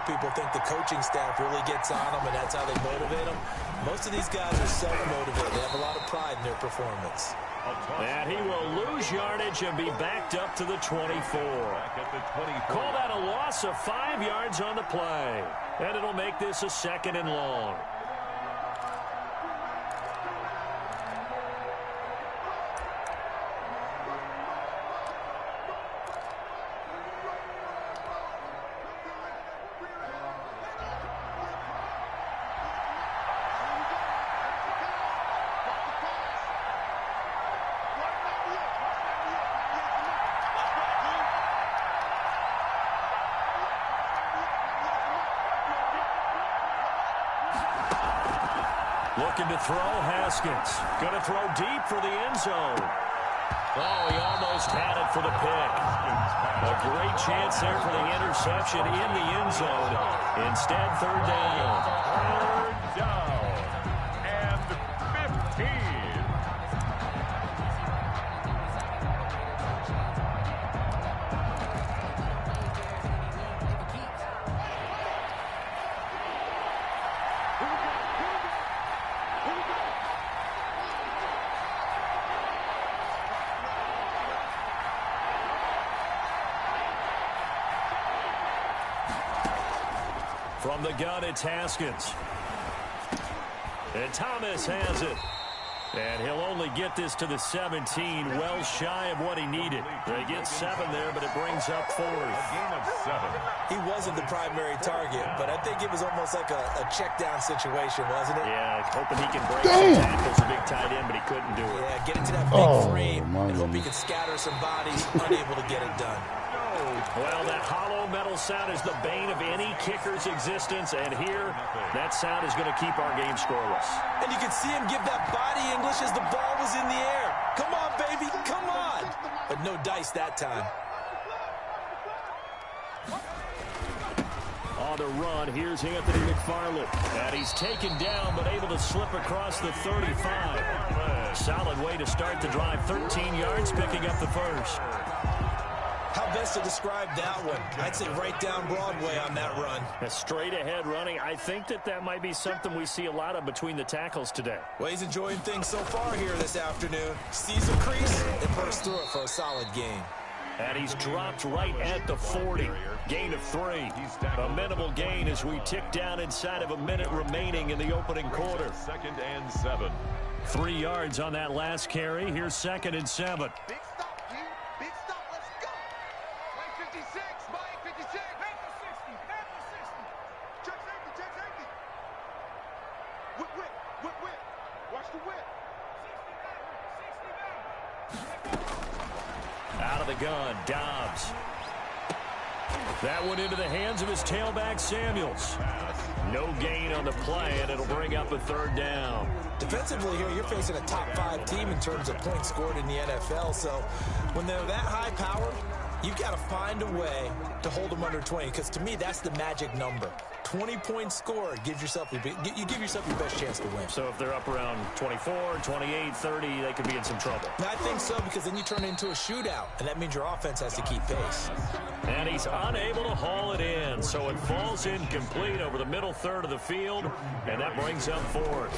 of people think the coaching staff really gets on them and that's how they motivate them. Most of these guys are self-motivated. They have a lot of pride in their performance. And he will lose yardage and be backed up to the 24. Call that a loss of 5 yards on the play. And it'll make this a 2nd and long. Looking to throw, Haskins. Going to throw deep for the end zone. Oh, he almost had it for the pick. A great chance there for the interception in the end zone. Instead, 3rd down. 3rd down and 15. From the gun, it's Haskins. And Thomas has it. And he'll only get this to the 17, well shy of what he needed. They get 7 there, but it brings up 4th. A gain of 7. He wasn't the primary target, but I think it was almost like a check down situation, wasn't it? Yeah, hoping he can break some tackles, a big tight end, but he couldn't do it. Yeah, get into that big frame and hope he can scatter some bodies, unable to get it done. Well, that hollow metal sound is the bane of any kicker's existence, and here, that sound is going to keep our game scoreless. And you can see him give that body English as the ball was in the air. Come on, baby, come on. But no dice that time. On the run, here's Anthony McFarland. And he's taken down, but able to slip across the 35. Solid way to start the drive. 13 yards, picking up the first. How best to describe that one? I'd say right down Broadway on that run. A straight ahead running. I think that might be something we see a lot of between the tackles today. Well, he's enjoying things so far here this afternoon. Sees a crease and bursts through it for a solid gain. And he's dropped right at the 40. Gain of 3. A minimal gain as we tick down inside of a minute remaining in the opening quarter. 2nd and 7. 3 yards on that last carry. Here's 2nd and 7. Out of the gun, Dobbs. That one into the hands of his tailback, Samuels. No gain on the play, and it'll bring up a 3rd down. Defensively here, you're facing a top 5 team in terms of points scored in the NFL, so when they're that high powered, you've got to find a way to hold them under 20, because to me, that's the magic number. 20 points scored, you give yourself your best chance to win. So if they're up around 24, 28, 30, they could be in some trouble. I think so, because then you turn it into a shootout, and that means your offense has to keep pace. And he's unable to haul it in, so it falls incomplete over the middle third of the field, and that brings up 4th.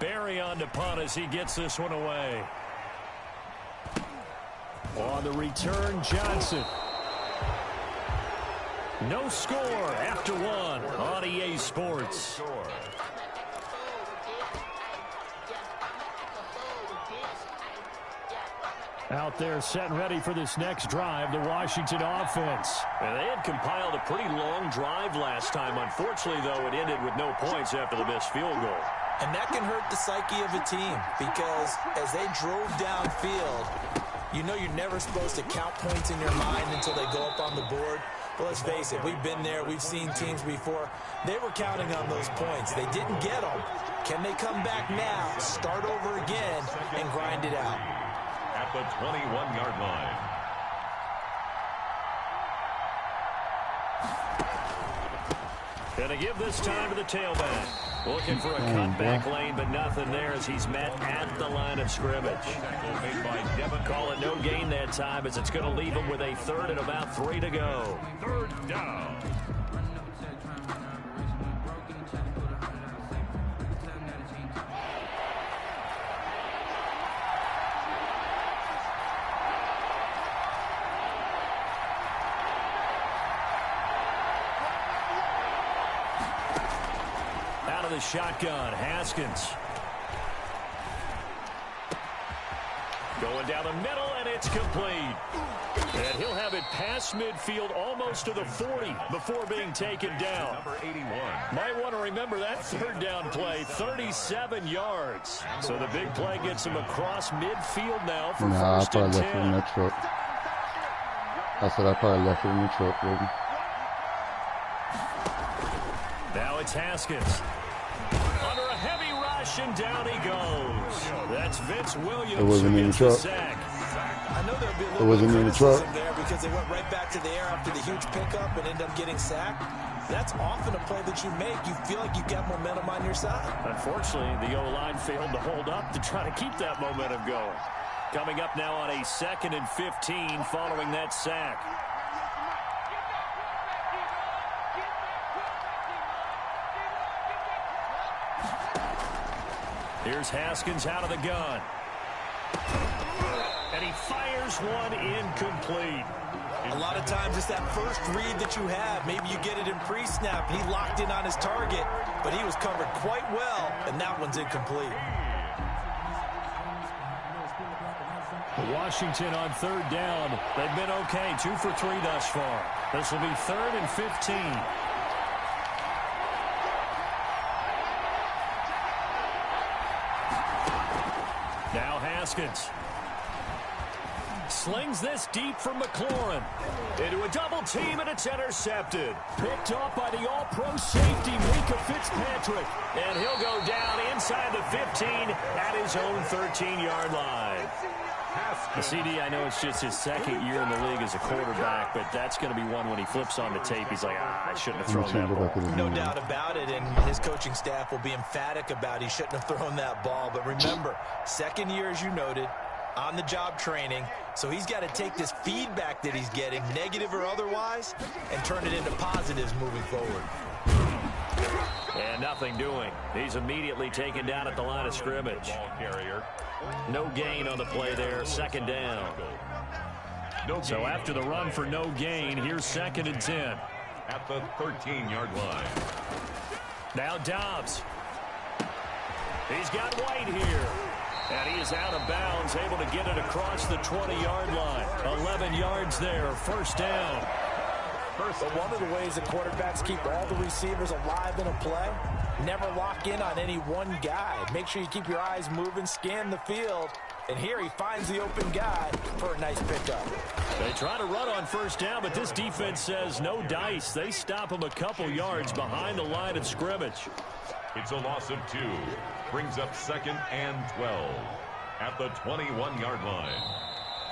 Barry on to punt as he gets this one away. On the return, Johnson. No score after 1 on EA Sports. Out there set and ready for this next drive, the Washington offense. And they had compiled a pretty long drive last time. Unfortunately, though, it ended with no points after the missed field goal. And that can hurt the psyche of a team, because as they drove downfield, you know you're never supposed to count points in your mind until they go up on the board. But let's face it, we've been there. We've seen teams before. They were counting on those points. They didn't get them. Can they come back now, start over again, and grind it out? At the 21-yard line. Gonna give this time to the tailback. Looking for a cutback lane, but nothing there as he's met at the line of scrimmage. Call it no gain that time as it's going to leave him with a third and about 3 to go. Third down. The shotgun, Haskins. Going down the middle, and it's complete. And he'll have it past midfield almost to the 40 before being taken down. Number 81. Might want to remember that third down play, 37 yards. So the big play gets him across midfield now for first and 10. I said I probably left it in the truck, baby. Now it's Haskins. Under a heavy rush, and down he goes. That's Vince Williams. It wasn't in the truck. I know there'll be a little bit of criticism there because they went right back to the air after the huge pickup and ended up getting sacked. That's often a play that you make. You feel like you've got momentum on your side. Unfortunately, the O-line failed to hold up to try to keep that momentum going. Coming up now on a 2nd and 15 following that sack. Here's Haskins out of the gun. And he fires one incomplete. A lot of times it's that first read that you have. Maybe you get it in pre-snap. He locked in on his target, but he was covered quite well, and that one's incomplete. Washington on third down. They've been okay, 2 for 3 thus far. This will be 3rd and 15. Now Haskins. Slings this deep from McLaurin. Into a double team, and it's intercepted. Picked off by the all-pro safety, Micah Fitzpatrick. And he'll go down inside the 15 at his own 13-yard line. The CD, I know it's just his 2nd year in the league as a quarterback, but that's going to be one when he flips on the tape. He's like, I shouldn't have thrown that ball. No doubt about it, and his coaching staff will be emphatic about he shouldn't have thrown that ball. But remember, 2nd year, as you noted, on-the-job training, so he's got to take this feedback that he's getting, negative or otherwise, and turn it into positives moving forward. And nothing doing. He's immediately taken down at the line of scrimmage. Ball carrier. No gain on the play there, 2nd down. So after the run for no gain, here's 2nd and 10. At the 13-yard line. Now Dobbs. He's got White here. And he is out of bounds, able to get it across the 20-yard line. 11 yards there, 1st down. But one of the ways that quarterbacks keep all the receivers alive in a play, never lock in on any one guy. Make sure you keep your eyes moving, scan the field, and here he finds the open guy for a nice pickup. They try to run on 1st down, but this defense says no dice. They stop him a couple yards behind the line of scrimmage. It's a loss of 2. Brings up 2nd and 12 at the 21-yard line.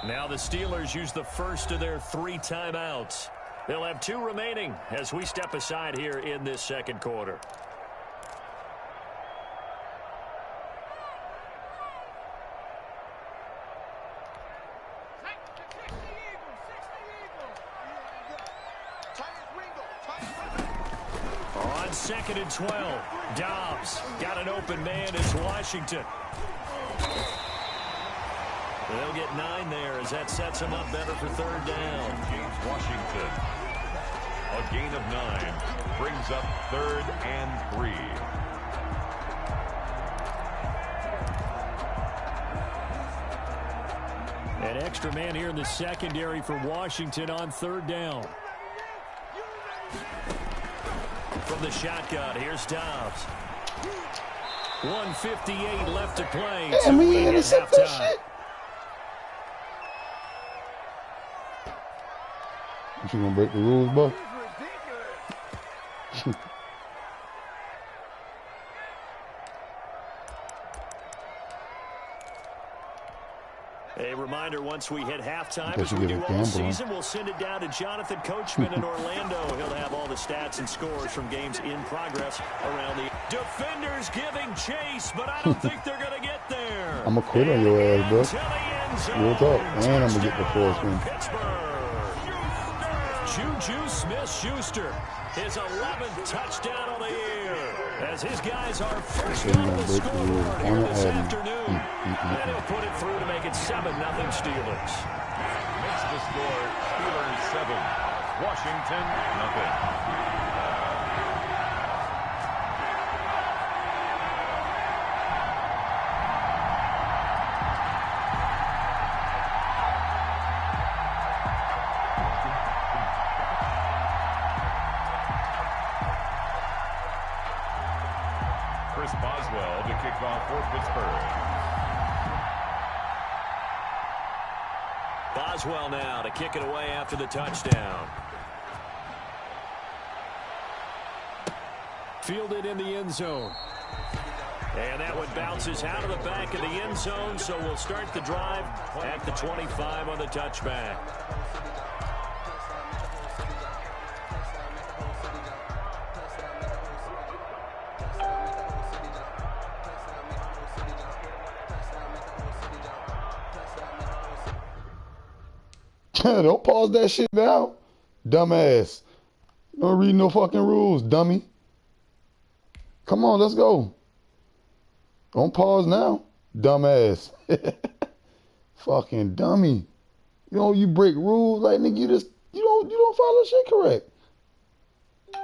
Now the Steelers use the first of their 3 timeouts. They'll have 2 remaining as we step aside here in this 2nd quarter. On 2nd and 12, Dobbs got an open man as Washington. They'll get 9 there as that sets him up better for 3rd down. James Washington. A gain of 9 brings up 3rd and 3. An extra man here in the secondary for Washington on 3rd down. From the shotgun, here's Dobbs. 1:58 left to play. I mean, intercept that shit. You gonna break the rules, bro? A reminder. reminder, once we hit halftime, Guess as you we get do a all gamble, season, we'll send it down to Jonathan Coachman in Orlando. He'll have all the stats and scores from games in progress around the defenders giving chase, but I don't think they're going to get there. I'm going to quit on your ass, bro. Real talk. And I'm going to get the force one. Juju Smith-Schuster, his 11th touchdown of the year, as his guys are first on the scoreboard here this afternoon. And he'll put it through to make it 7-0 Steelers. Makes the score Steelers 7, Washington 0. Boswell to kick off for Pittsburgh. Boswell now to kick it away after the touchdown. Fielded in the end zone. And that one bounces out of the back of the end zone, so we'll start the drive at the 25 on the touchback. Don't pause that shit now, dumbass. Don't read no fucking rules, dummy. Come on, let's go. Don't pause now, dumbass. Fucking dummy. You know you break rules like nigga. You don't follow shit correct. I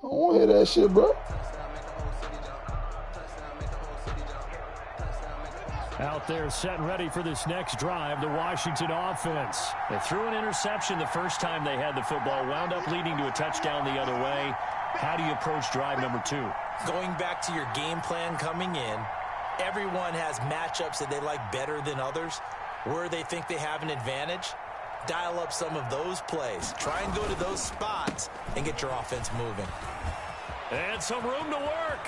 don't want to hear that shit, bro. Out there set and ready for this next drive, the Washington offense. They threw an interception the first time they had the football, wound up leading to a touchdown the other way. How do you approach drive number 2? Going back to your game plan coming in, everyone has matchups that they like better than others. Where they think they have an advantage, dial up some of those plays. Try and go to those spots and get your offense moving. And some room to work.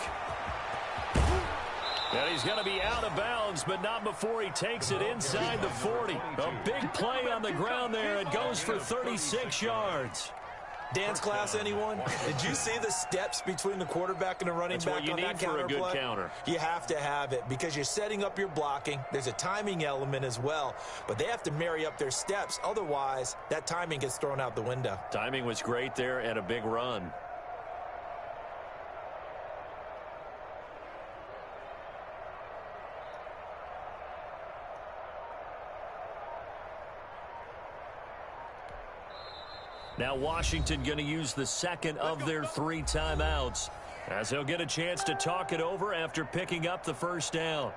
And he's going to be out of bounds, but not before he takes it inside the 40. A big play on the ground there. It goes for 36 yards. Dance class, anyone? Did you see the steps between the quarterback and the running back on that counter play? That's what you need for a good counter. You have to have it because you're setting up your blocking. There's a timing element as well, but they have to marry up their steps. Otherwise, that timing gets thrown out the window. Timing was great there and a big run. Now Washington going to use the second of their 3 timeouts as they'll get a chance to talk it over after picking up the first down.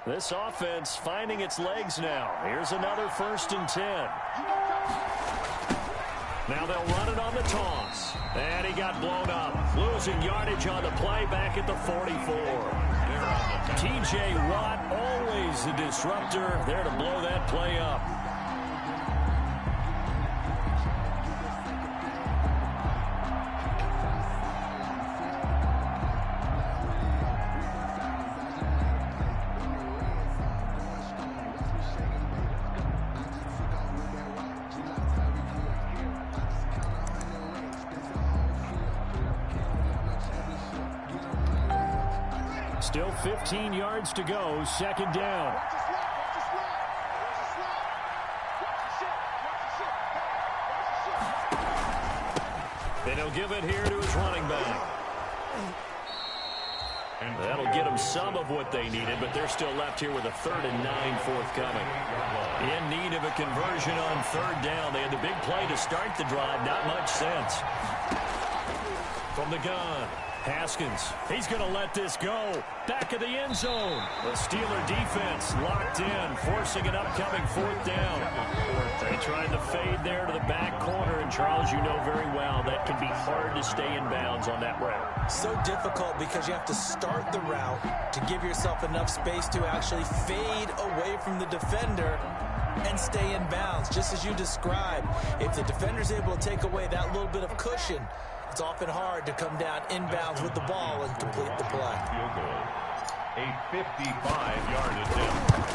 This offense finding its legs now. Here's another 1st and 10. Now they'll run it on the toss. And he got blown up. Losing yardage on the play back at the 44. T.J. Watt, always the disruptor, there to blow that play up. Still 15 yards to go, 2nd down. And he'll give it here to his running back. And that'll get them some of what they needed, but they're still left here with a 3rd and 9 forthcoming. In need of a conversion on 3rd down. They had the big play to start the drive. Not much sense. From the gun, Haskins, he's going to let this go. Back of the end zone. The Steeler defense locked in, forcing an upcoming fourth down. They tried to fade there to the back corner, and Charles, you know very well that can be hard to stay in bounds on that route. So difficult because you have to start the route to give yourself enough space to actually fade away from the defender and stay in bounds, just as you described. If the defender's able to take away that little bit of cushion, it's often hard to come down inbounds with the ball and complete the play. Field goal. A 55-yard attempt.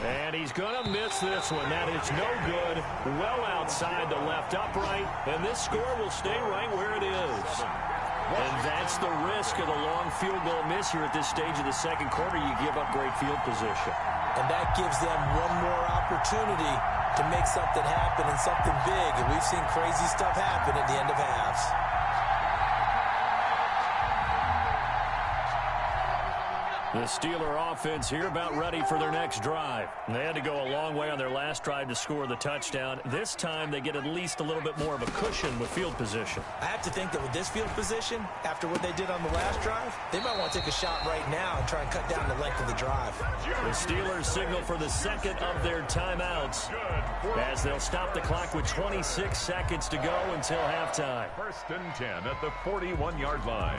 And he's going to miss this one. That is no good. Well outside the left upright. And this score will stay right where it is. And that's the risk of the long field goal miss here at this stage of the second quarter. You give up great field position. And that gives them one more opportunity to make something happen and something big. And we've seen crazy stuff happen at the end of halves. The Steeler offense here about ready for their next drive. They had to go a long way on their last drive to score the touchdown. This time they get at least a little bit more of a cushion with field position. I have to think that with this field position, after what they did on the last drive, they might want to take a shot right now and try and cut down the length of the drive. The Steelers signal for the second of their timeouts as they'll stop the clock with 26 seconds to go until halftime. 1st and 10 at the 41-yard line.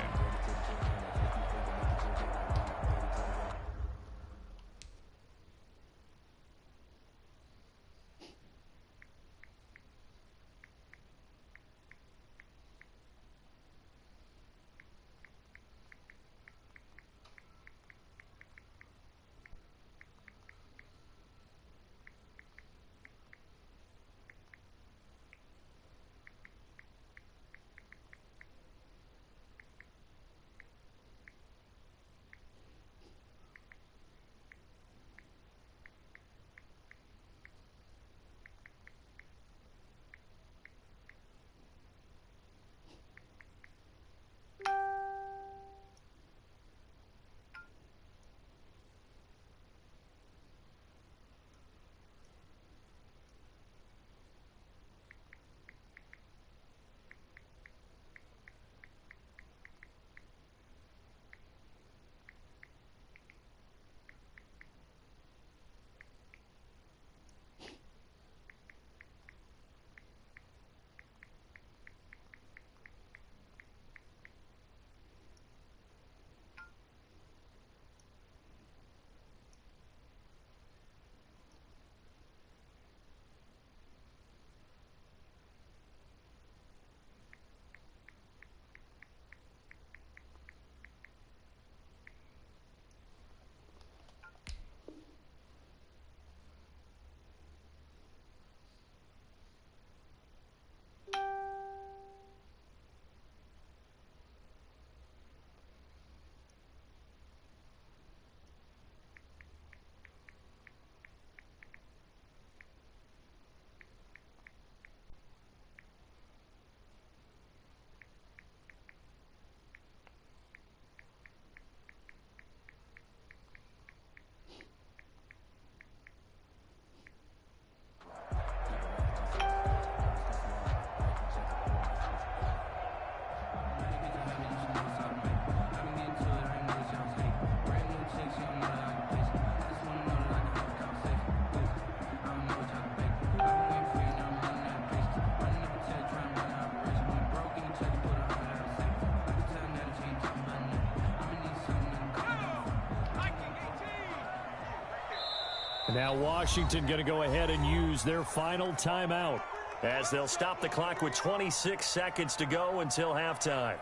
Now Washington going to go ahead and use their final timeout as they'll stop the clock with 26 seconds to go until halftime.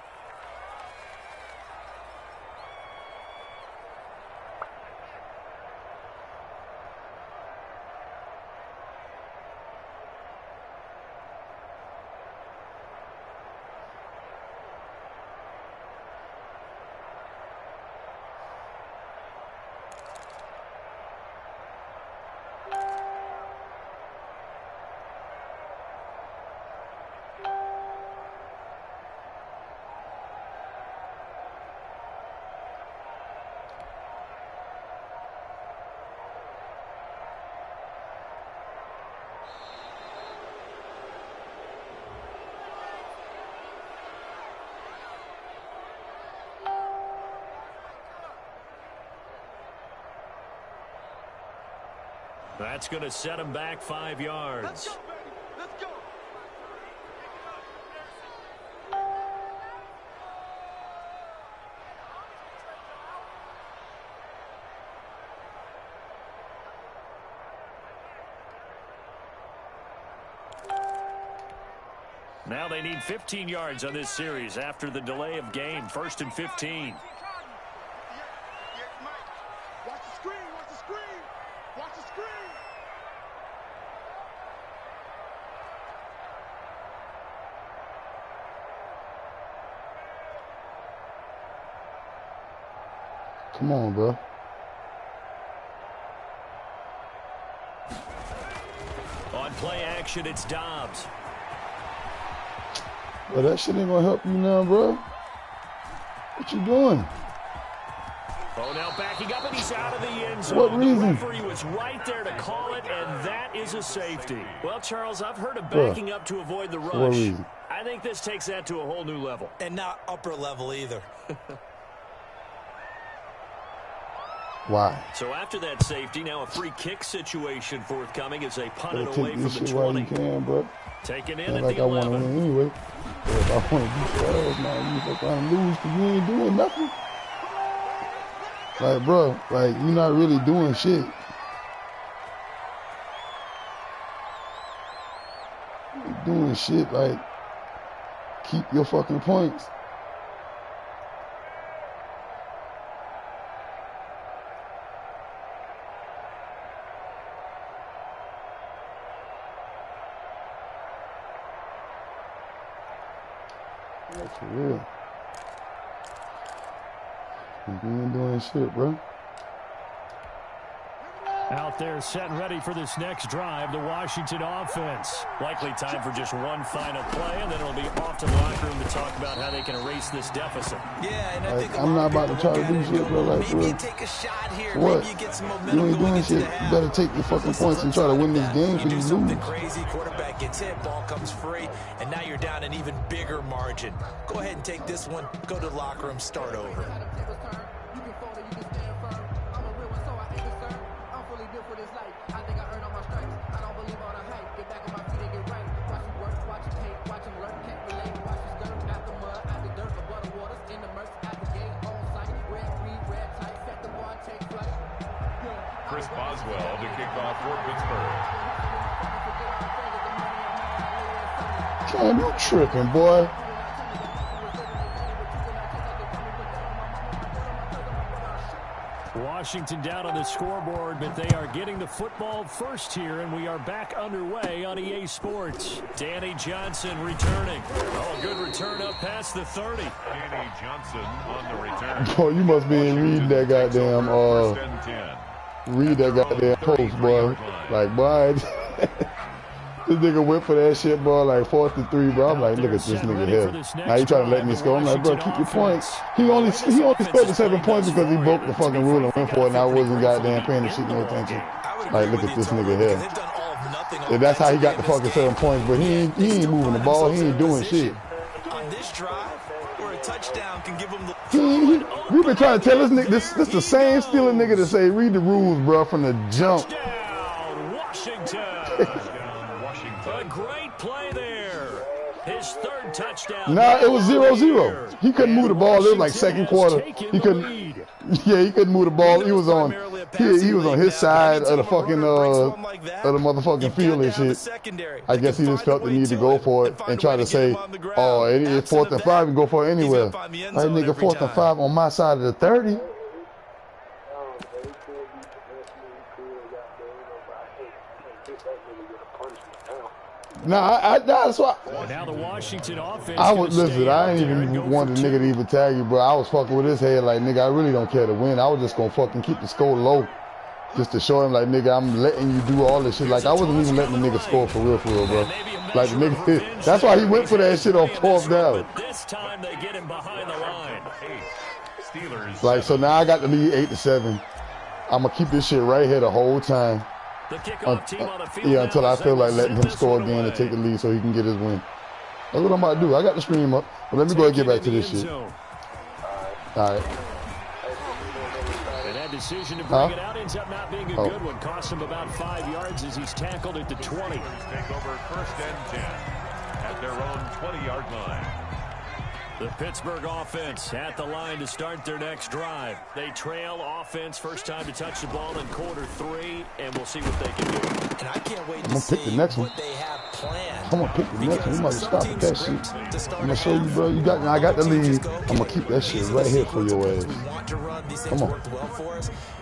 That's going to set him back 5 yards. Let's go, baby. Let's go. Now they need 15 yards on this series after the delay of game. 1st and 15. Yes, Mike. Watch the screen. Watch the screen. Watch the screen. Come on, bro. On play action, it's Dobbs. But that shit ain't gonna help you now, bro. What you doing? Oh, now backing up, and he's out of the end zone. What reason? The referee was right there to call it, and that is a safety. Well, Charles, I've heard of backing up to avoid the rush. What reason? I think this takes that to a whole new level. And not upper level either. Why? So after that safety, now a free kick situation forthcoming as they punt it Better away take from this the shit while 20. you can, bro. Taken in Not at like the I want to 11. win anyway. But if I want to beat your ass, man, you fuck around and lose because you ain't doing nothing. Like, bro, like, you're not really doing shit. You're doing shit, like, keep your fucking points. That's for real. You ain't doing shit, bro. Out there set and ready for this next drive, the Washington offense. Likely time for just one final play, and then it'll be off to the locker room to talk about how they can erase this deficit. Yeah, and I Like, think a I'm lot not of about to people try to look do at it shit, and bro. go, Like, maybe bro. you take a shot here. What? Maybe you get some You momentum ain't going doing into shit. the You half. better take your fucking What's the points and flip try to side win of this that? game You because do you something lose. crazy, quarterback gets hit, ball comes free, and now you're down an even bigger margin. Go ahead and take this one, go to the locker room, start over. Chris Boswell to kick off for Pittsburgh. Damn, you tripping, boy. Washington down on the scoreboard, but they are getting the football first here, and we are back underway on EA Sports. Danny Johnson returning. Oh, good return up past the 30. Danny Johnson on the return. Boy, you must be reading that goddamn, read that goddamn post, boy. Like, boy, this nigga went for that shit, boy, like 4th and 3, bro. I'm like, look at this nigga here. Now he trying to let me score. I'm like, bro, keep your points. He only scored the 7 points because he broke the fucking rule and went for it, and I wasn't goddamn paying the shit no attention. Like, look at this nigga here. And that's how he got the fucking 7 points, but he ain't moving the ball. He ain't doing shit. On this drive, where a touchdown can give him the... We've been trying to tell this nigga, this the same stealing nigga to say, read the rules, bro, from the jump. Touchdown, Washington. A great play there. His 3rd touchdown. Nah, it was 0-0. He couldn't move the ball. It was like second quarter. He couldn't. Yeah, he couldn't move the ball. He was on. He was on his side of the fucking of the motherfucking field and shit. I guess he just felt the need to go for it and try to say, oh, it's 4th and 5 and go for it anywhere. Like, nigga, 4th and 5 on my side of the 30. Nah, that's why. Now the Washington offense. I was listen. I ain't even want the nigga to even tag you, bro. I was fucking with his head like, nigga, I really don't care to win. I was just gonna fucking keep the score low, just to show him like, nigga, I'm letting you do all this shit. Like I wasn't even letting the nigga score for real, bro. Like the nigga, that's why he went for that shit on 4th down. This time they get him behind the line. Steelers. Like so now I got the lead 8-7. I'm gonna keep this shit right here the whole time. The kickoff team on the field Yeah, until I feel like letting him this score one again away. and take the lead so he can get his win. That's what I'm about to do. I got the stream up, but let me go and get back to this shit. All right. It had to decision to bring it out ends up not being a good one. Cost him about 5 yards as he's tackled at the 20. Take over 1st and 10 at their own 20-yard line. The Pittsburgh offense at the line to start their next drive. They trail offense, first time to touch the ball in quarter 3, and we'll see what they can do. And I can't wait to see what they have planned. I'm gonna pick the next one. You might stop with that shit. I'm gonna show you, bro. I got the lead. I'm gonna keep that shit right here for your ass. Come on.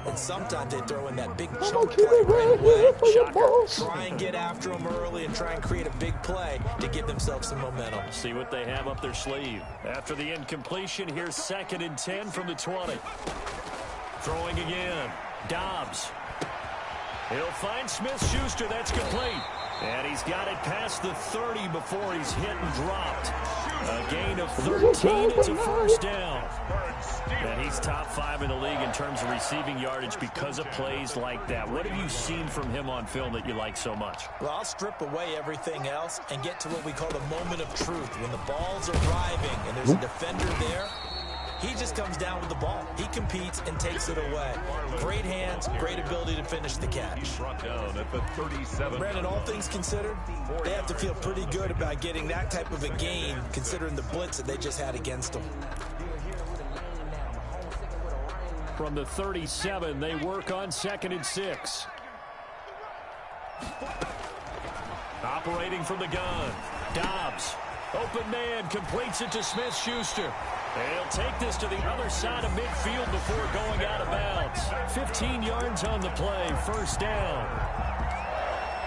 And sometimes they throw in that big I'm gonna chunk keep play it right here for your boss. Try and get after them early and try and create a big play to give themselves some momentum. See what they have up their sleeve. After the incompletion, here's 2nd and 10 from the 20. Throwing again. Dobbs. He'll find Smith-Schuster. That's complete. And he's got it past the 30 before he's hit and dropped. A gain of 13. It's a first down. And he's top 5 in the league in terms of receiving yardage because of plays like that. What have you seen from him on film that you like so much? Well, I'll strip away everything else and get to what we call the moment of truth. When the ball's arriving and there's a defender there, he just comes down with the ball. He competes and takes it away. Great hands, great ability to finish the catch. Brought down at the 37. Brandon, all things considered, they have to feel pretty good about getting that type of a gain, considering the blitz that they just had against them. From the 37, they work on 2nd and 6. Operating from the gun. Dobbs. Open man completes it to Smith-Schuster. They'll take this to the other side of midfield before going out of bounds. 15 yards on the play. First down.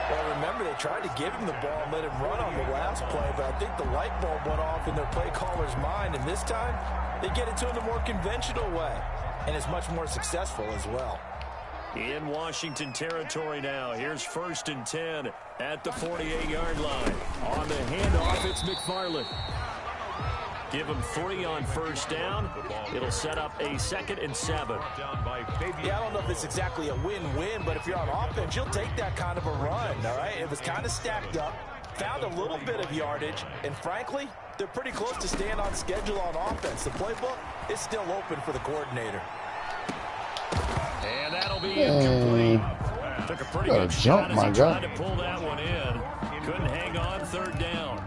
Well, remember, they tried to give him the ball and let him run on the last play, but I think the light bulb went off in their play caller's mind, and this time they get it to him the more conventional way, and it's much more successful as well. In Washington territory now. Here's 1st and 10 at the 48-yard line. On the handoff, it's McFarland. Give him 3 on first down. It'll set up a 2nd and 7. Yeah, I don't know if it's exactly a win-win, but if you're on offense, you'll take that kind of a run, all right? It was kind of stacked up, found a little bit of yardage, and frankly, they're pretty close to staying on schedule on offense. The playbook is still open for the coordinator. And that'll be incomplete. Took a pretty good shot as he tried to pull that one in. Couldn't hang on 3rd down.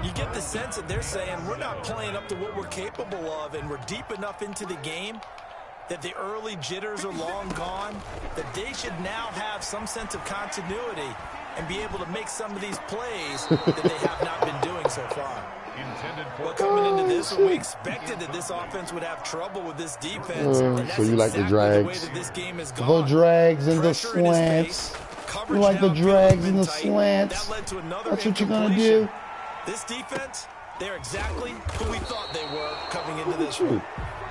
You get the sense that they're saying we're not playing up to what we're capable of, and we're deep enough into the game that the early jitters are long gone, that they should now have some sense of continuity and be able to make some of these plays that they have not been doing so far. Well, coming into this, we expected that this offense would have trouble with this defense. And that's so you like exactly the drags? The way that this game has gone. The drags and the Pressure in his slants. face, You like the downfield drags has and the been tight. slants. That led to another That's what you're gonna incompletion. do. This defense, they're exactly who we thought they were coming into Look this at you. one.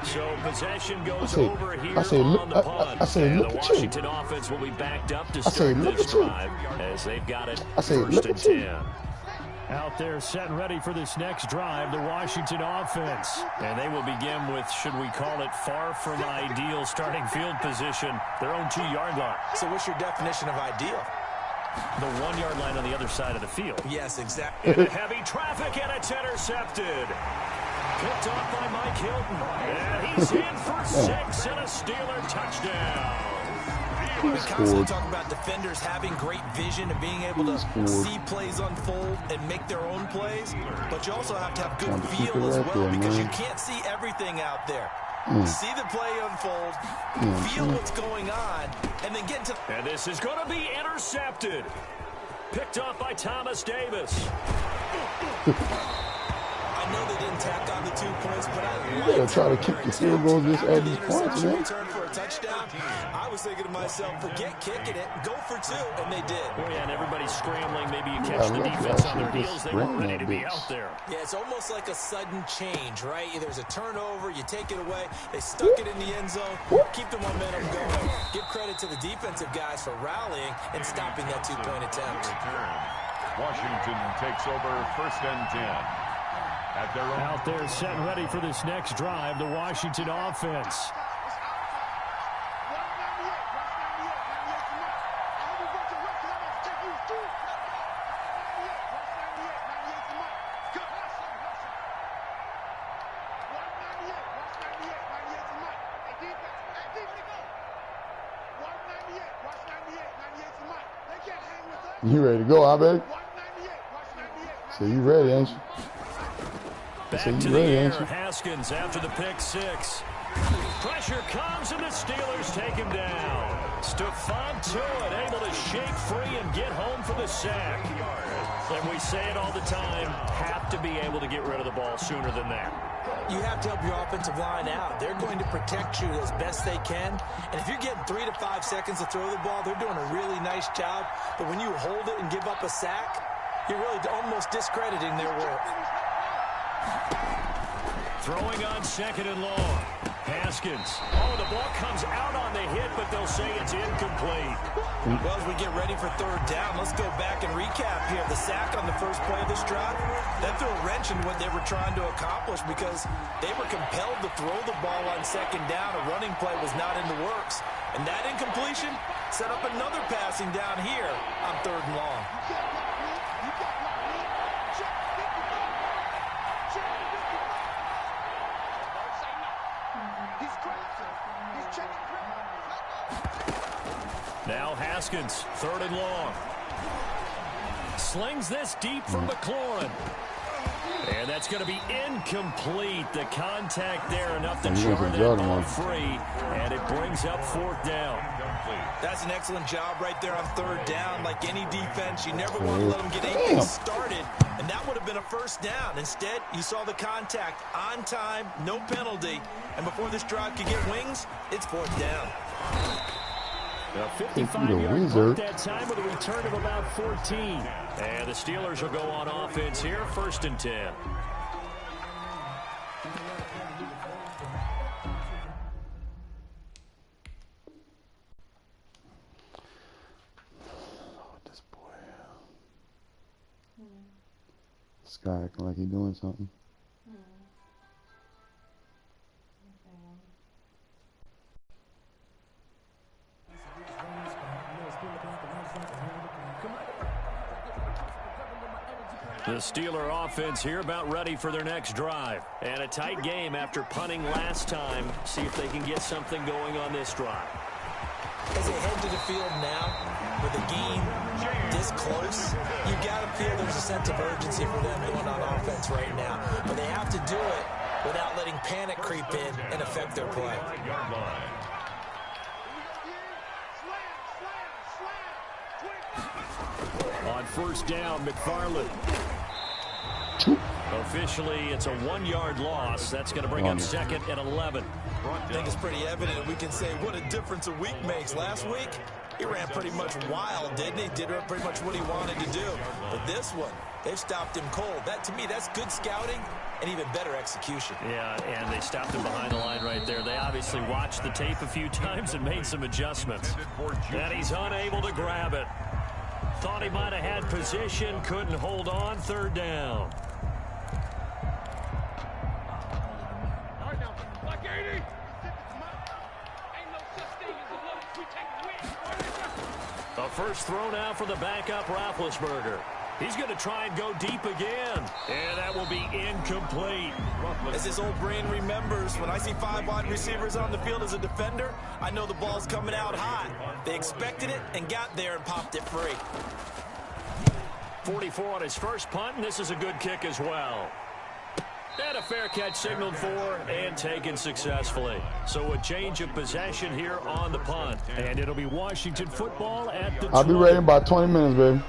So possession goes over here on the punt. I say, And look the at you. Washington offense will be backed up to I say, start look this at you. drive as they've got it I say, 1st look and at you. 10. Out there set and ready for this next drive, the Washington offense. And they will begin with, should we call it, far from ideal starting field position, their own 2-yard line. So what's your definition of ideal? The 1-yard line on the other side of the field. Yes, exactly. In heavy traffic, and it's intercepted. Picked off by Mike Hilton. And he's in for 6 and a Steeler touchdown. We constantly talk about defenders having great vision and being able to see plays unfold and make their own plays, but you also have to have good feel as well, because you can't see everything out there. See the play unfold, feel what's going on, and then get into... And this is going to be intercepted. Picked off by Thomas Davis. I know they didn't tack on the 2 points, but I You gotta try to kick the field goals this after at the these points, interception man. return for a touchdown. I was thinking to myself, forget kicking it, go for 2, and they did. Oh, yeah, and everybody's scrambling. Maybe you catch the defense on their heels. They weren't ready to be out there. Yeah, it's almost like a sudden change, right? There's a turnover, you take it away, they stuck it in the end zone, keep the momentum going. Give credit to the defensive guys for rallying and stopping that 2-point attempt. Washington takes over 1st and 10. At their own. Out there set and ready for this next drive, the Washington offense. You ready to go, huh, baby? So you ready, ain't you? Back So you to ready, the ain't air, you? Haskins after the pick six. Pressure comes, and the Steelers take him down. Stephon Tuitt able to shake free and get home for the sack. And we say it all the time, have to be able to get rid of the ball sooner than that. You have to help your offensive line out. They're going to protect you as best they can. And if you're getting 3 to 5 seconds to throw the ball, they're doing a really nice job. But when you hold it and give up a sack, you're really almost discrediting their work. Throwing on second and long. Haskins. Oh, the ball comes out on the hit, but they'll say it's incomplete. Well, as we get ready for third down, let's go back and recap here. The sack on the first play of this drive, that threw a wrench in what they were trying to accomplish because they were compelled to throw the ball on second down. A running play was not in the works. And that incompletion set up another passing down here on third and long. Now Haskins, third and long. Slings this deep from McLaurin. And that's going to be incomplete. The contact there enough to jar that ball free. And it brings up fourth down. That's an excellent job right there on third down. Like any defense, you never want to let them get anything started. And that would have been a first down. Instead, you saw the contact on time, no penalty. And before this drive could get wings, it's fourth down. A 55-yard punt that time with a return of about 14. And the Steelers will go on offense here, first and 10. This boy. This guy acting like he's doing something. The Steeler offense here about ready for their next drive. And a tight game after punting last time. See if they can get something going on this drive. As they head to the field now, with the game this close, you got to feel there's a sense of urgency for them going on offense right now. But they have to do it without letting panic creep in and affect their play. On first down, McFarland. Officially, it's a 1-yard loss. That's going to bring up second and 11. I think it's pretty evident. We can say what a difference a week makes. Last week, he ran pretty much wild, didn't he? Did pretty much what he wanted to do. But this one, they've stopped him cold. That, to me, that's good scouting and even better execution. Yeah, and they stopped him behind the line right there. They obviously watched the tape a few times and made some adjustments. And he's unable to grab it. Thought he might have had position, couldn't hold on, third down. The first throw now for the backup Roethlisberger. He's going to try and go deep again. And that will be incomplete. As his old brain remembers, when I see 5 wide receivers on the field as a defender, I know the ball's coming out hot. They expected it and got there and popped it free. 44 on his first punt, and this is a good kick as well. And a fair catch signaled for and taken successfully. So a change of possession here on the punt. And it'll be Washington football at the 20. I'll be ready in about 20 minutes, baby.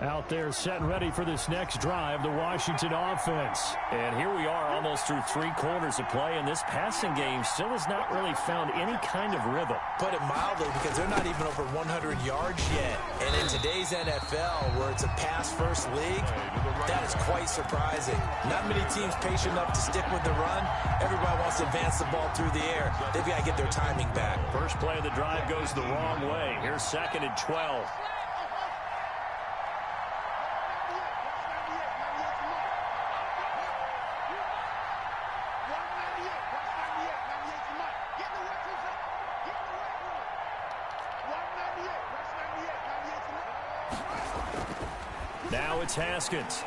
Out there set and ready for this next drive, the Washington offense. And here we are almost through 3 quarters of play, and this passing game still has not really found any kind of rhythm. Put it mildly, because they're not even over 100 yards yet. And in today's NFL, where it's a pass-first league, that is quite surprising. Not many teams patient enough to stick with the run. Everybody wants to advance the ball through the air. They've got to get their timing back. First play of the drive goes the wrong way. Here's second and 12. Now it's Haskins.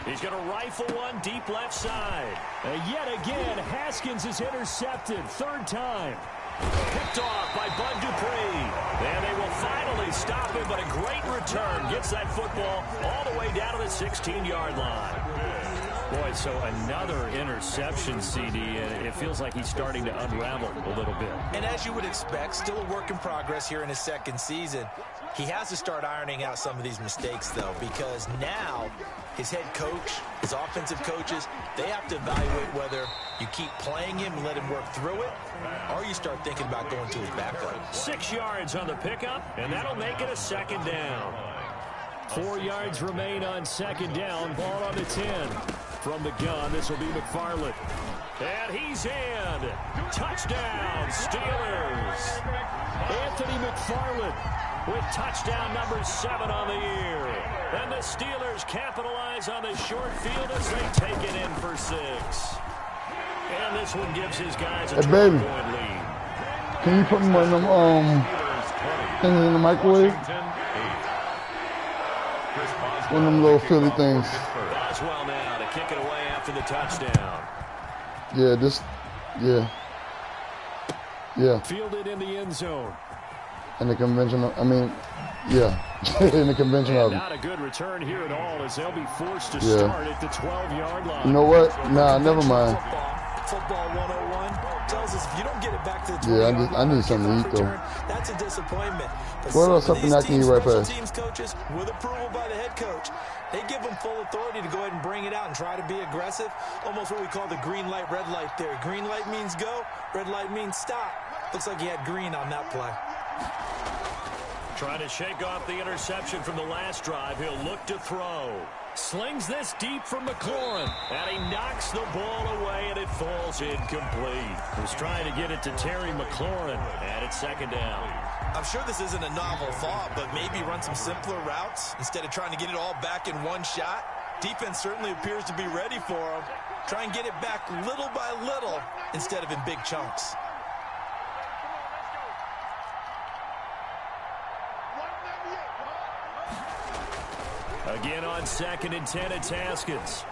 He's going to rifle one deep left side. Yet again, Haskins is intercepted. Third time. Picked off by Bud Dupree. And they finally stop him, but a great return. Gets that football all the way down to the 16-yard line. Boy, so another interception, CD, and it feels like he's starting to unravel a little bit. And as you would expect, still a work in progress here in his second season. He has to start ironing out some of these mistakes, though, because now his head coach, his offensive coaches, they have to evaluate whether you keep playing him and let him work through it, or you start thinking about going to his backup. 6 yards on the pickup, and that'll make it a second down. 4 yards remain on second down. Ball on the 10. From the gun, this will be McFarland. And he's in. Touchdown, Steelers. Anthony McFarland with touchdown number 7 on the year. And the Steelers capitalize on the short field as they take it in for 6. And this one gives his guys a 12-point lead. Can you put one of them things in the microwave? One of them little Philly things. Boswell now to kick it away after the touchdown. Yeah. Fielded in the end zone. In the conventional, in the conventional. Not a good return here at all, as they'll be forced to start at the 12-yard line. You know what? Nah, never mind. Football 101 tells us if you don't get it back to the 20 I need something to eat, though. That's a disappointment. But what else something I can eat right fast? Teams coaches, with approval by the head coach, they give them full authority to go ahead and bring it out and try to be aggressive. Almost what we call the green light, red light theory. Green light means go, red light means stop. Looks like he had green on that play. Trying to shake off the interception from the last drive. He'll look to throw. Slings this deep from McLaurin. And he knocks the ball away, and it falls incomplete. Was trying to get it to Terry McLaurin. And it's second down. I'm sure this isn't a novel thought, but maybe run some simpler routes instead of trying to get it all back in one shot. Defense certainly appears to be ready for him. Try and get it back little by little instead of in big chunks. Again on 2nd and 10, it's Haskins.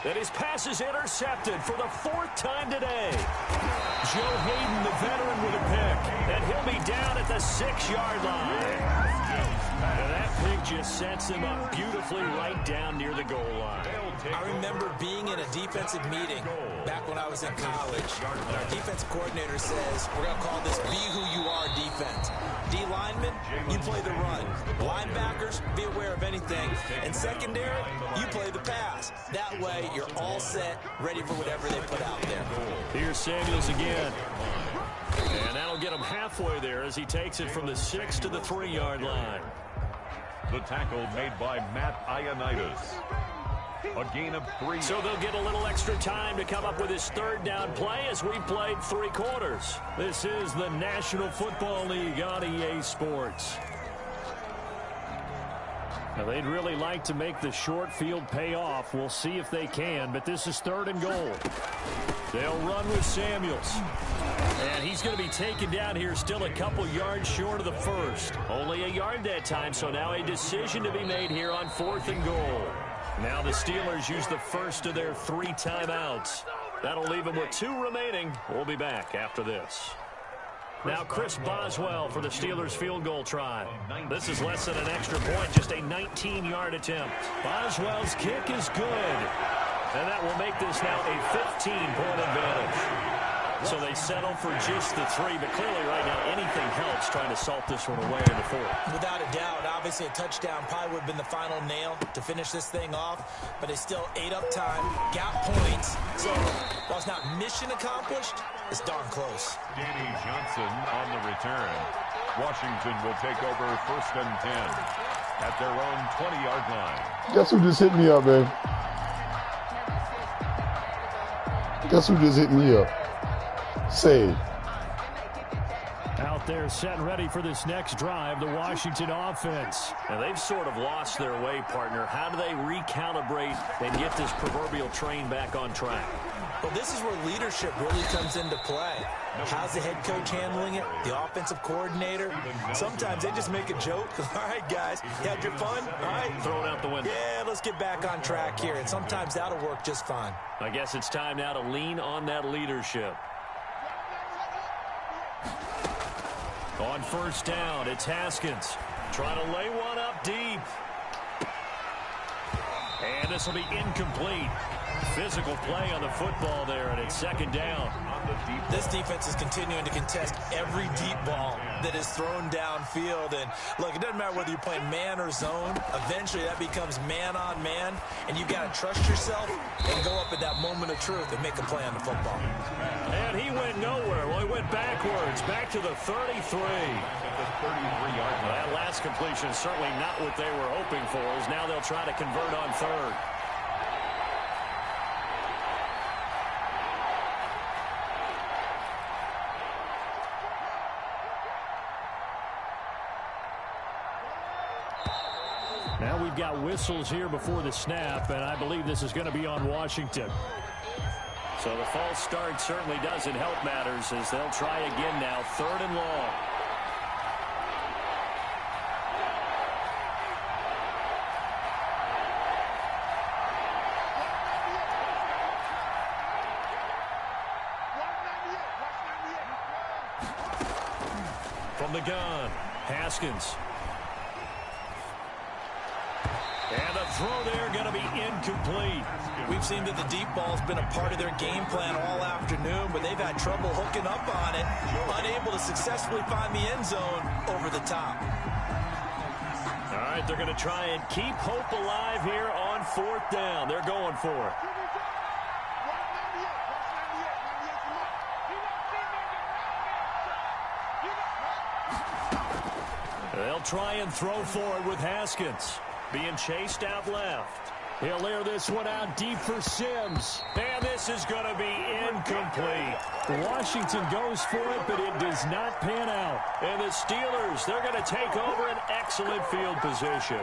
And his pass is intercepted for the 4th time today. Joe Hayden, the veteran, with a pick. And he'll be down at the 6-yard line. And that pick just sets him up beautifully right down near the goal line. I remember being in a defensive meeting back when I was in college. And our defensive coordinator says, we're going to call this Be Who You Are defense. D linemen, you play the run. Linebackers, be aware of anything. And secondary, you play the pass. That way, you're all set, ready for whatever they put out there. Here's Samuels again. And that'll get him halfway there as he takes it from the 6 to the 3-yard line. The tackle made by Matt Ioannidis. A gain of 3. So they'll get a little extra time to come up with his 3rd down play as we played 3 quarters. This is the National Football League on EA Sports. Now, they'd really like to make the short field pay off. We'll see if they can, but this is 3rd and goal. They'll run with Samuels. And he's going to be taken down here still a couple yards short of the 1st. Only a yard that time, so now a decision to be made here on 4th and goal. Now the Steelers use the 1st of their 3 timeouts. That'll leave them with 2 remaining. We'll be back after this. Now Chris Boswell for the Steelers field goal try. This is less than an extra point, just a 19-yard attempt. Boswell's kick is good. And that will make this now a 15-point advantage. So they settle for just the 3, but clearly right now anything helps trying to salt this one away in the 4th. Without a doubt, obviously a touchdown probably would have been the final nail to finish this thing off, but they still ate up time, got points. So while it's not mission accomplished, it's darn close. Danny Johnson on the return. Washington will take over 1st and 10 at their own 20-yard line. Guess who just hit me up, man? Guess who just hit me up? Say. Out there set ready for this next drive, the Washington offense. Now they've sort of lost their way, partner. How do they recalibrate and get this proverbial train back on track? Well, this is where leadership really comes into play. How's the head coach handling it? The offensive coordinator? Sometimes they just make a joke. All right, guys, you had your fun? All right. Throw it out the window. Yeah, let's get back on track here. And sometimes that'll work just fine. I guess it's time now to lean on that leadership. On first down, it's Haskins. Trying to lay one up deep. And this will be incomplete. Physical play on the football there, and it's second down. This defense is continuing to contest every deep ball that is thrown downfield. And, look, it doesn't matter whether you're playing man or zone. Eventually, that becomes man on man, and you've got to trust yourself and go up at that moment of truth and make a play on the football. And he went nowhere. Well, he went backwards, back to the 33. That last completion is certainly not what they were hoping for, as now they'll try to convert on third. Now we've got whistles here before the snap, and I believe this is going to be on Washington. So the false start certainly doesn't help matters, as they'll try again now, third and long. From the gun, Haskins. And the throw there going to be incomplete. We've seen that the deep ball's been a part of their game plan all afternoon, but they've had trouble hooking up on it, unable to successfully find the end zone over the top. All right, they're going to try and keep hope alive here on fourth down. They're going for it. They'll try and throw for it with Haskins. Being chased out left. He'll air this one out deep for Sims. And this is going to be incomplete. Washington goes for it, but it does not pan out. And the Steelers, they're going to take over an excellent field position.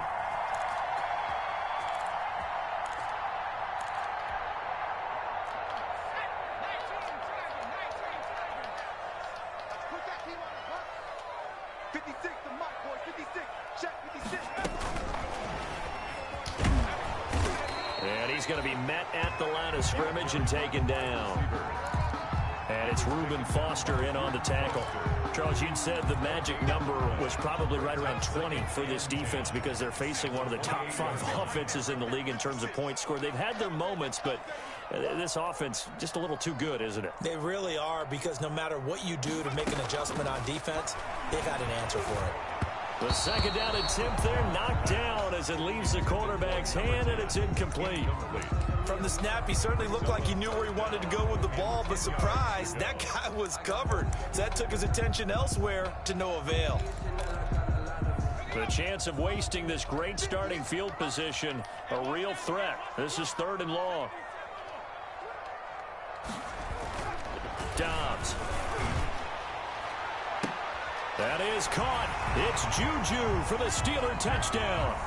Going to be met at the line of scrimmage and taken down. And it's Reuben Foster in on the tackle. Charles, you said the magic number was probably right around 20 for this defense because they're facing one of the top 5 offenses in the league in terms of points scored. They've had their moments, but this offense just a little too good, isn't it? They really are, because no matter what you do to make an adjustment on defense, they've got an answer for it. The second down attempt there knocked down as it leaves the quarterback's hand, and it's incomplete. From the snap, he certainly looked like he knew where he wanted to go with the ball, but surprise, that guy was covered. So that took his attention elsewhere to no avail. The chance of wasting this great starting field position, a real threat. This is third and long. Dobbs. That is caught. It's Juju for the Steeler touchdown.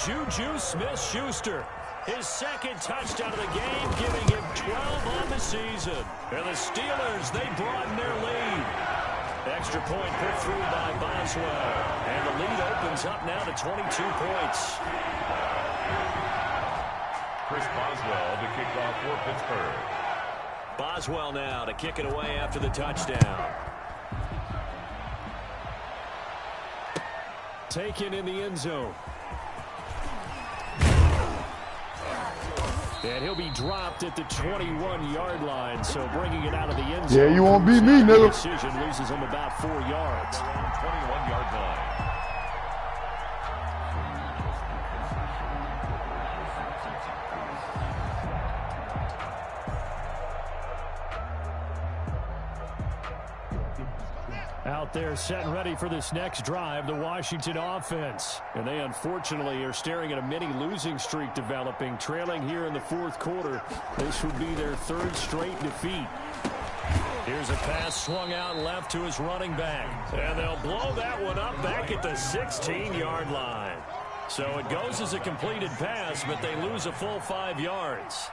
Juju Smith-Schuster, his second touchdown of the game, giving him 12 on the season. And the Steelers, they broaden their lead. Extra point put through by Boswell. And the lead opens up now to 22 points. Chris Boswell to kick off for Pittsburgh. Boswell now to kick it away after the touchdown. Taken in the end zone. And he'll be dropped at the 21-yard line, so bringing it out of the end zone. Yeah, you won't beat me, nigga. Decision loses him about 4 yards. 21-yard line. Out there set and ready for this next drive, the Washington offense. And they unfortunately are staring at a mini losing streak developing, trailing here in the fourth quarter. This would be their third straight defeat. Here's a pass swung out left to his running back. And they'll blow that one up back at the 16-yard line. So it goes as a completed pass, but they lose a full 5 yards.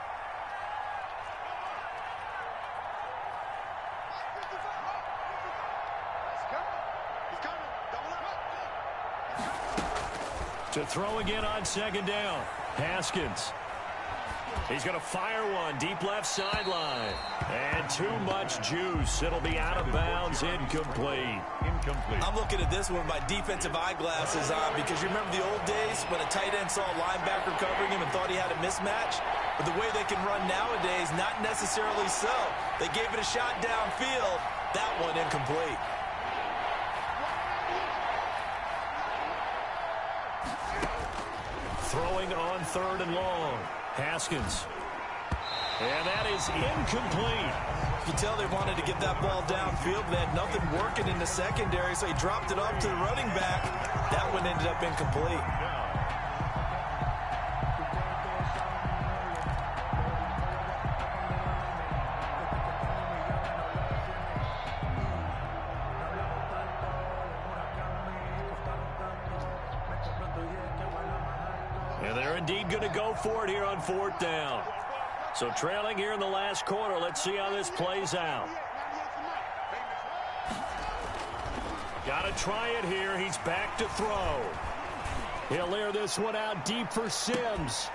To throw again on second down. Haskins. He's going to fire one deep left sideline. And too much juice. It'll be out of bounds, incomplete. I'm looking at this with my defensive eyeglasses on because you remember the old days when a tight end saw a linebacker covering him and thought he had a mismatch? But the way they can run nowadays, not necessarily so. They gave it a shot downfield. That one incomplete. Throwing on 3rd and long. Haskins. And that is incomplete. You can tell they wanted to get that ball downfield. They had nothing working in the secondary, so he dropped it off to the running back. That one ended up incomplete. And they're indeed going to go for it here on 4th down. So trailing here in the last quarter. Let's see how this plays out. Got to try it here. He's back to throw. He'll air this one out deep for Sims.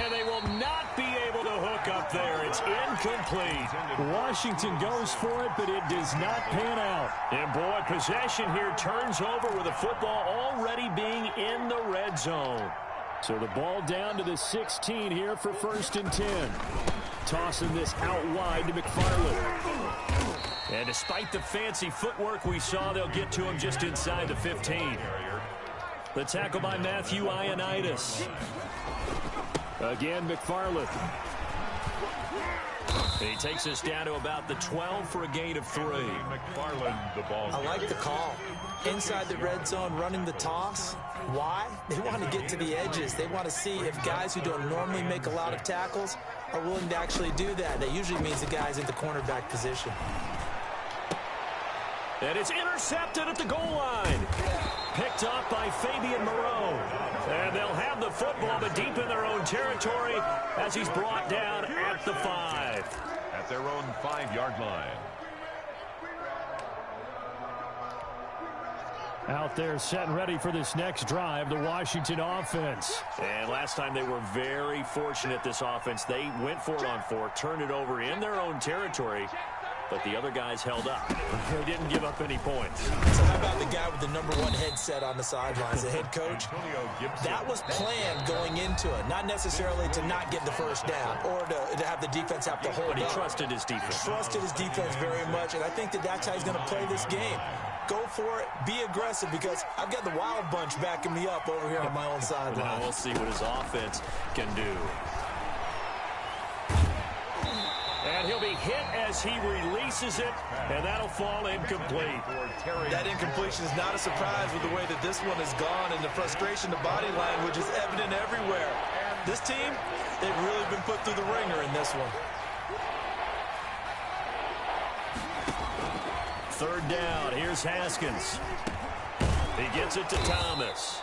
And they will not be able to hook up there. It's incomplete. Washington goes for it, but it does not pan out. And, boy, possession here turns over with the football already being in the red zone. So the ball down to the 16 here for 1st and 10. Tossing this out wide to McFarland. And despite the fancy footwork we saw, they'll get to him just inside the 15. The tackle by Matthew Ioannidis. Again, McFarland. And he takes us down to about the 12 for a gain of 3. McFarland, the ball. I like the call. Inside the red zone, running the toss. Why? They want to get to the edges. They want to see if guys who don't normally make a lot of tackles are willing to actually do that. That usually means the guy's in the cornerback position. And it's intercepted at the goal line. Picked up by Fabian Moreau. And they'll have the football, but deep in their own territory as he's brought down at the 5. At their own 5-yard line. Out there set and ready for this next drive, the Washington offense. And last time they were very fortunate, this offense. They went for it on 4, turned it over in their own territory, but the other guys held up. They didn't give up any points. So how about the guy with the #1 headset on the sidelines, the head coach? That was planned going into it, not necessarily to not get the first down or to have the defense have to hold But he up. trusted his defense. Trusted his defense very much, and I think that's how he's going to play this game. Go for it, be aggressive, because I've got the wild bunch backing me up over here on my own sideline. Now we'll see what his offense can do. And he'll be hit as he releases it, and that'll fall incomplete. That incompletion is not a surprise with the way that this one has gone, and the frustration, the body language is evident everywhere. This team, they've really been put through the ringer in this one. 3rd down. Here's Haskins. He gets it to Thomas.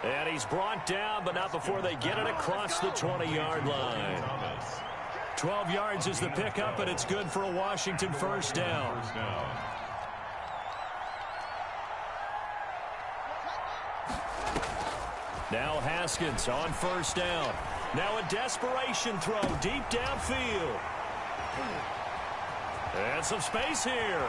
And he's brought down, but not before they get it across the 20-yard line. 12 yards is the pickup, and it's good for a Washington first down. Now Haskins on 1st down. Now a desperation throw deep downfield. And some space here.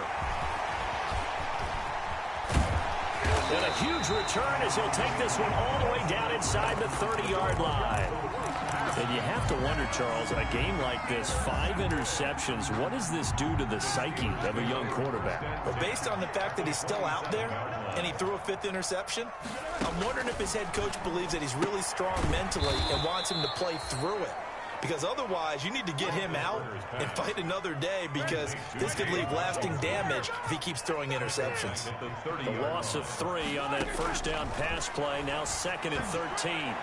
And a huge return as he'll take this one all the way down inside the 30-yard line. And you have to wonder, Charles, a game like this, 5 interceptions, what does this do to the psyche of a young quarterback? Well, based on the fact that he's still out there and he threw a 5th interception, I'm wondering if his head coach believes that he's really strong mentally and wants him to play through it. Because otherwise, you need to get him out and fight another day, because this could leave lasting damage if he keeps throwing interceptions. The loss of 3 on that first down pass play, now 2nd and 13.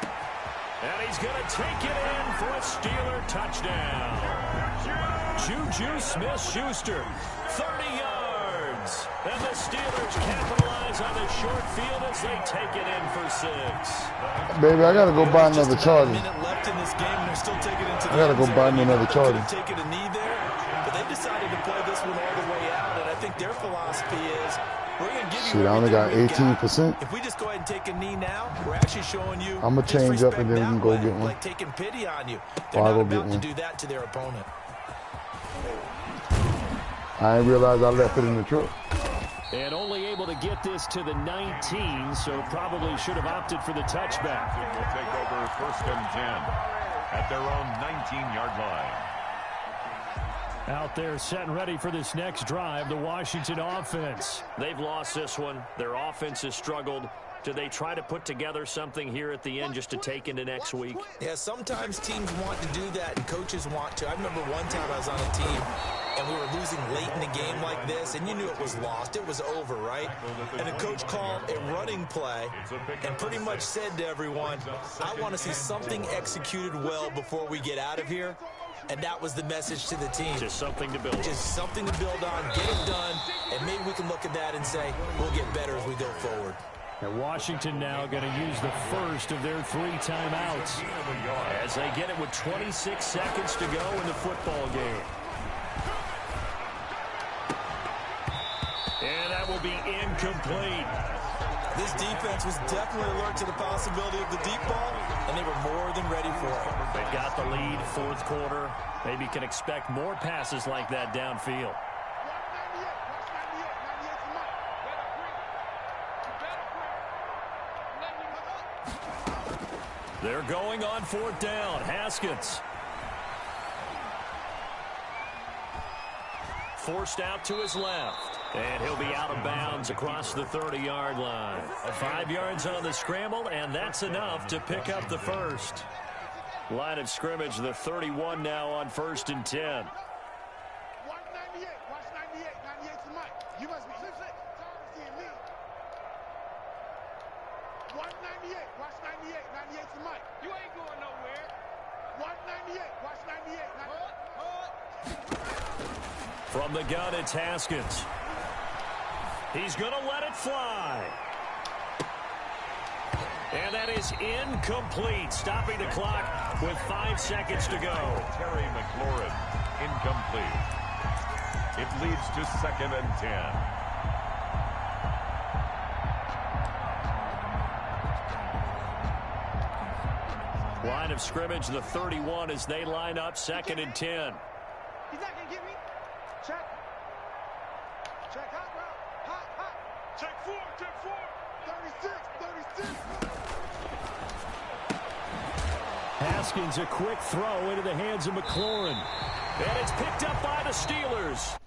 And he's going to take it in for a Steeler touchdown. Juju Smith-Schuster, 30 yards. And the Steelers capitalize on the short field as they take it in for 6. Baby, I gotta go buy another Charger. Left in this game, and they're still taking it to the I gotta go buy me another Charger. Taking a knee there, but they decided to play this one all the way out, and I think their philosophy is, we're going to give you Shit, I only got 18%. If we just go ahead and take take a knee now, we're actually showing you I'ma change up and then we can go get one. Like taking pity on you. They're I'll not go about get to one. do that to their opponent. I didn't realize I left it in the truck. And only able to get this to the 19, so probably should have opted for the touchback. Will take over 1st and 10 at their own 19-yard line. Out there set and ready for this next drive, the Washington offense. They've lost this one. Their offense has struggled. Do they try to put together something here at the end just to take into next week? Yeah, sometimes teams want to do that and coaches want to. I remember one time I was on a team and we were losing late in the game like this, and you knew it was lost. It was over, right? And the coach called a running play and pretty much said to everyone, I want to see something executed well before we get out of here. And that was the message to the team. Just something to build on. Just something to build on, get it done, and maybe we can look at that and say, we'll get better as we go forward. And Washington now going to use the first of their 3 timeouts as they get it with 26 seconds to go in the football game. And that will be incomplete. This defense was definitely alert to the possibility of the deep ball, and they were more than ready for it. They've got the lead, 4th quarter. Maybe can expect more passes like that downfield. They're going on 4th down. Haskins. Forced out to his left. And he'll be out of bounds across the 30-yard line. 5 yards on the scramble, and that's enough to pick up the first. Line of scrimmage, the 31 now on 1st and 10. Watch 98. Watch 98. 98 to Mike. You must be seeing me. Watch 98. Watch 98. 98 to Mike. You ain't going nowhere. Watch 98. Watch 98. From the gun, it's Haskins. He's going to let it fly. And that is incomplete, stopping the clock with 5 seconds to go. Terry McLaurin, incomplete. It leads to 2nd and 10. Line of scrimmage, the 31 as they line up 2nd and 10. He's not going to get me. Check. Check hot route. Hot. Check 4. Check 4. 36. Haskins, a quick throw into the hands of McLaurin. And it's picked up by the Steelers.